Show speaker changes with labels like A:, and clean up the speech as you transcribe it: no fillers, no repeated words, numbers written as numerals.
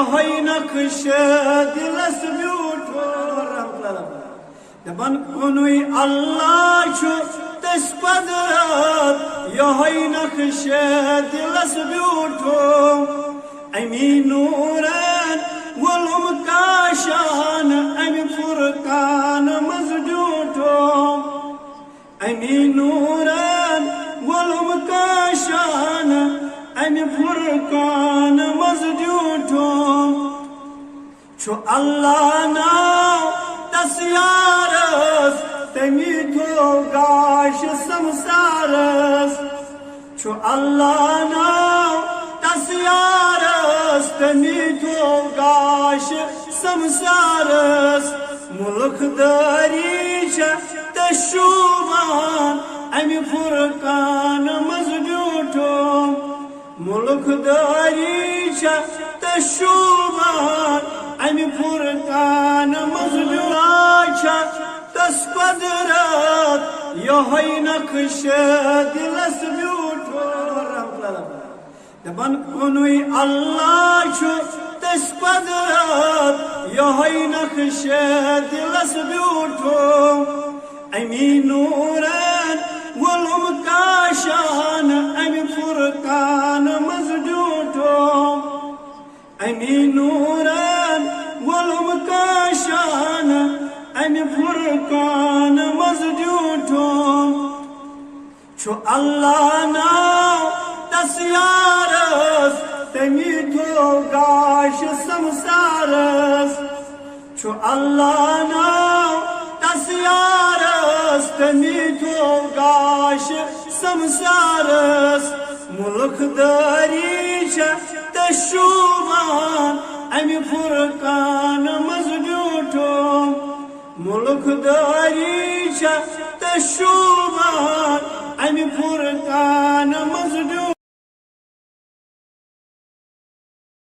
A: یہوئی نقش دلس بیوٹھو دپن کنوئی اللہ چھو تس قدرت یہوئی نقش دلس بیوٹھو امی نورن ولم کاشان امی فرقان مزجوٹھو امی نورن ولم کاشان امی فرقان مزجوٹھو چھو اللہ ناو تسیارس تمی تو گاش سمسارس چھو اللہ ناو تسیارس تمی تو گاش سمسارس ملک داری چھ تشوبان امی فرقان مزجوٹھو ملک داری چھ تشوبان امی فرقان مزجوٹھو تس قدرت یہوئی نقش دلس بیوٹھو دپن کنوئی اللہ چھو تس قدرت یہوئی نقش دلس بیوٹھو امی نورن ولم کاشان امی فرقان مزجوٹھو امی نورن ولم کاشان امی فرقان مزجوٹھو چھو اللہ ناو تسیارس تمی تو گاش سمسارس چھو اللہ ناو تسیارس تمی تو گاش سمسارس ملک داری چھ تشوبان امی فرقان مزجوٹھو ملک داری چھ تشوبان